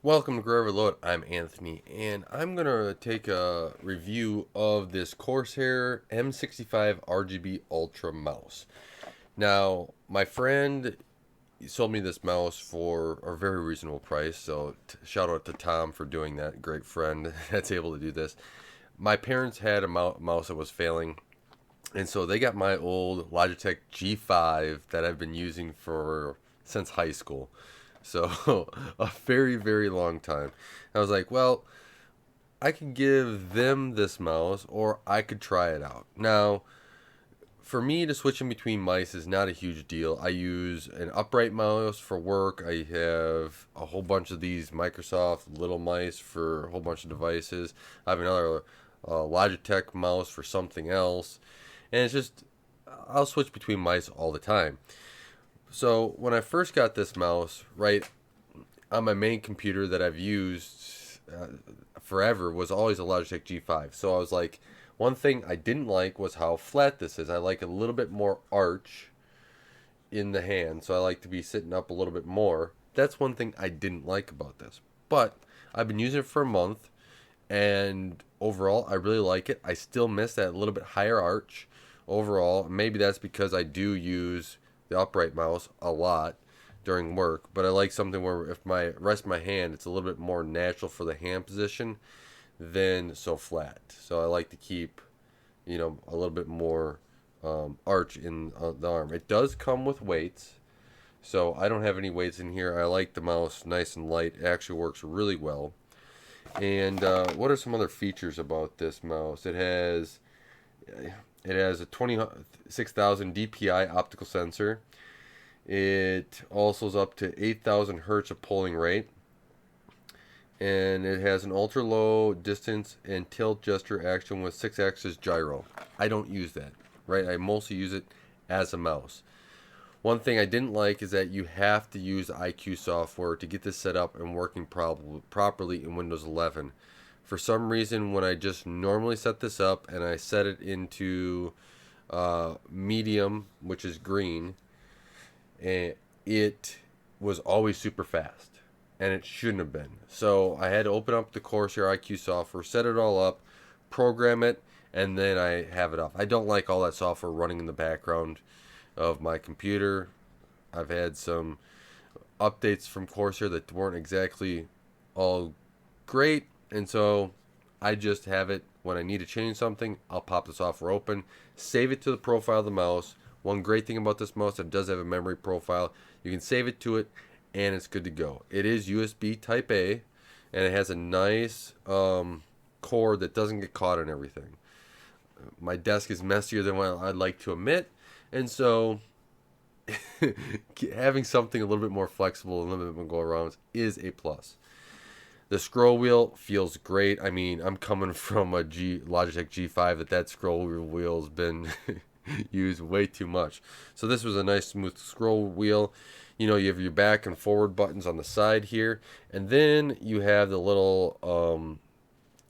Welcome to Grow Overload. I'm Anthony, and I'm gonna take a review of this Corsair M65 RGB Ultra mouse. Now, my friend sold me this mouse for a very reasonable price, so shout out to Tom for doing that. Great friend that's able to do this. My parents had a mouse that was failing, and so they got my old Logitech G5 that I've been using for since high school. So a very, very long time. I was like, well, I could give them this mouse or I could try it out. Now, for me to switch in between mice is not a huge deal. I use an upright mouse for work. I have a whole bunch of these Microsoft little mice for a whole bunch of devices. I have another Logitech mouse for something else. And it's just, I'll switch between mice all the time. So when I first got this mouse, right, on my main computer that I've used forever was always a Logitech G5. So I was like, one thing I didn't like was how flat this is. I like a little bit more arch in the hand, so I like to be sitting up a little bit more. That's one thing I didn't like about this. But I've been using it for a month, and overall, I really like it. I still miss that little bit higher arch overall. Maybe that's because I do use the upright mouse a lot during work, but I like something where if my rest my hand, it's a little bit more natural for the hand position than so flat. So I like to keep, a little bit more arch in the arm. It does come with weights, so I don't have any weights in here. I like the mouse nice and light. It actually works really well. And what are some other features about this mouse? It has a 26,000 DPI optical sensor. It also is up to 8,000 hertz of polling rate. And it has an ultra low distance and tilt gesture action with 6-axis gyro. I don't use that, right? I mostly use it as a mouse. One thing I didn't like is that you have to use IQ software to get this set up and working properly in Windows 11. For some reason, when I just normally set this up and I set it into medium, which is green, and it was always super fast, and it shouldn't have been. So I had to open up the Corsair IQ software, set it all up, program it, and then I have it off. I don't like all that software running in the background of my computer. I've had some updates from Corsair that weren't exactly all great, and so I just have it when I need to change something. I'll pop the software open, save it to the profile of the mouse. One great thing about this mouse, it does have a memory profile. You can save it to it, and it's good to go. It is USB Type A, and it has a nice cord that doesn't get caught in everything. My desk is messier than what I'd like to admit, and so having something a little bit more flexible and a little bit more go around is a plus. The scroll wheel feels great. I mean, I'm coming from a Logitech G5 that scroll wheel's been used way too much. So this was a nice smooth scroll wheel. You have your back and forward buttons on the side here, and then you have the little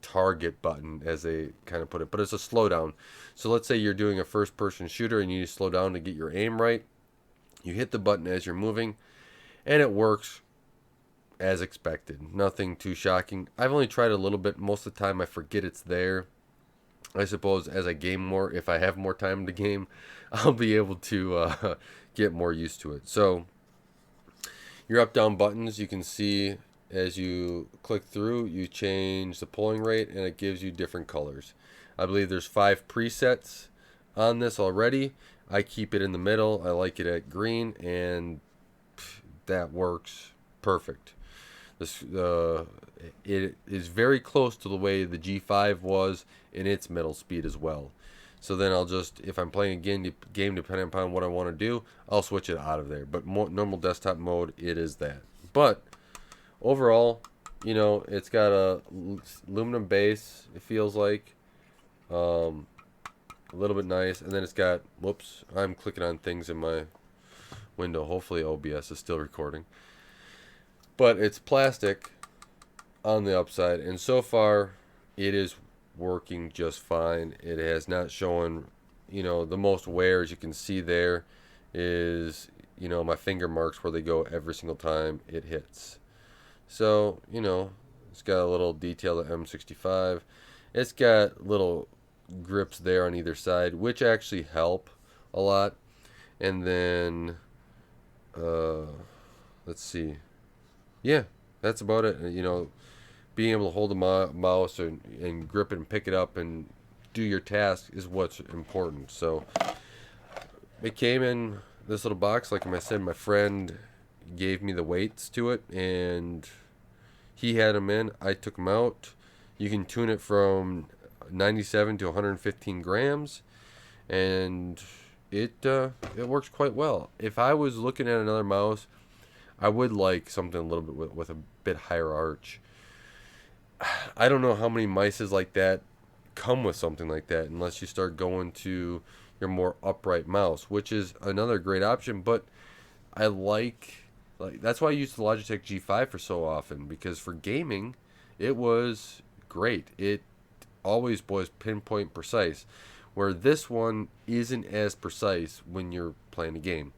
target button, as they kind of put it, but it's a slowdown. So let's say you're doing a first person shooter and you need to slow down to get your aim right. You hit the button as you're moving, and it works as expected. Nothing too shocking. I've only tried a little bit. Most of the time I forget it's there. I suppose as I game more, if I have more time to game, I'll be able to get more used to it. So your up down buttons, you can see as you click through, you change the polling rate and it gives you different colors. I believe there's 5 presets on this already. I keep it in the middle. I like it at green, and that works perfect. This it is very close to the way the G5 was in its middle speed as well. So then I'll just, if I'm playing a game depending upon what I want to do, I'll switch it out of there. But normal desktop mode, it is that. But overall, it's got a aluminum base. It feels like a little bit nice, and then it's got. Whoops, I'm clicking on things in my window. Hopefully OBS is still recording. But it's plastic on the upside, and so far it is working just fine. It has not shown, the most wear. As you can see, there is, my finger marks where they go every single time it hits. So, you know, it's got a little detail to M65. It's got little grips there on either side, which actually help a lot. And then, uh, let's see. Yeah, that's about it. You know, being able to hold the mouse and grip it and pick it up and do your task is what's important. So it came in this little box. Like I said, my friend gave me the weights to it, and he had them in. I took them out. You can tune it from 97 to 115 grams, and it works quite well. If I was looking at another mouse, I would like something a little bit with a bit higher arch. I don't know how many mices like that come with something like that unless you start going to your more upright mouse, which is another great option. But I like that's why I used the Logitech G5 for so often, because for gaming it was great. It always was pinpoint precise, where this one isn't as precise when you're playing a game.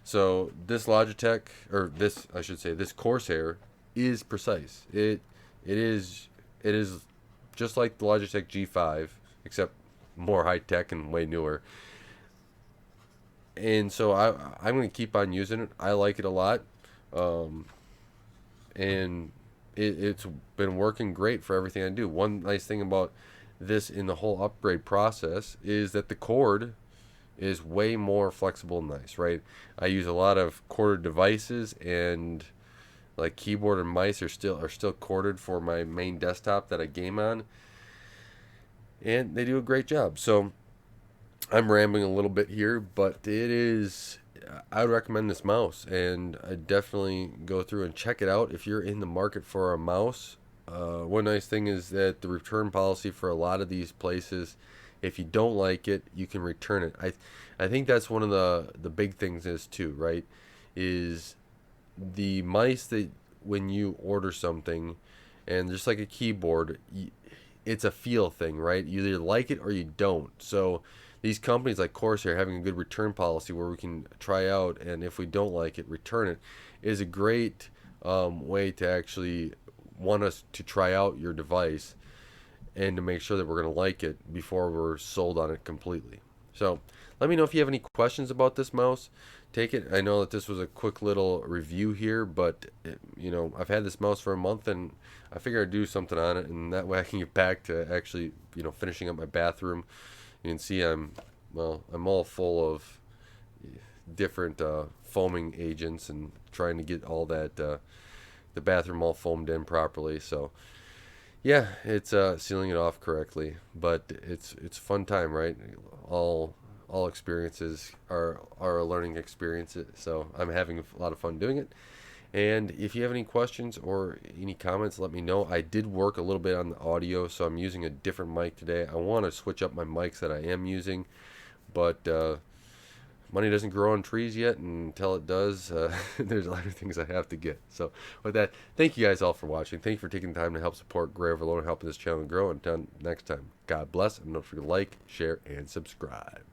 So this Logitech, or this I should say, this Corsair is precise. It is just like the Logitech G5, except more high tech and way newer. And so I'm gonna keep on using it. I like it a lot, um, and it's been working great for everything I do. One nice thing about this in the whole upgrade process is that the cord is way more flexible and nice, right? I use a lot of corded devices, and like keyboard and mice are still corded for my main desktop that I game on, and they do a great job. So I'm rambling a little bit here, but it is. I would recommend this mouse, and I definitely go through and check it out if you're in the market for a mouse. One nice thing is that the return policy for a lot of these places, if you don't like it, you can return it. I think that's one of the big things is too, right? Is the mice that when you order something, and just like a keyboard, it's a feel thing, right? You either like it or you don't. So these companies like Corsair having a good return policy where we can try out, and if we don't like it, return it, is a great way to actually want us to try out your device and to make sure that we're going to like it before we're sold on it completely. So let me know if you have any questions about this mouse. Take it. I know that this was a quick little review here, but you know, I've had this mouse for a month, and I figure I'd do something on it, and that way I can get back to actually, you know, finishing up my bathroom. You can see I'm all full of different foaming agents and trying to get all that the bathroom all foamed in properly. So yeah, it's sealing it off correctly, but it's a fun time, right? All experiences are a learning experience. So I'm having a lot of fun doing it. And if you have any questions or any comments, let me know. I did work a little bit on the audio, so I'm using a different mic today. I want to switch up my mics that I am using, but money doesn't grow on trees yet, and until it does, there's a lot of things I have to get. So with that, thank you guys all for watching. Thank you for taking the time to help support Gray Overload and helping this channel grow. Until next time, God bless, and don't forget to like, share, and subscribe.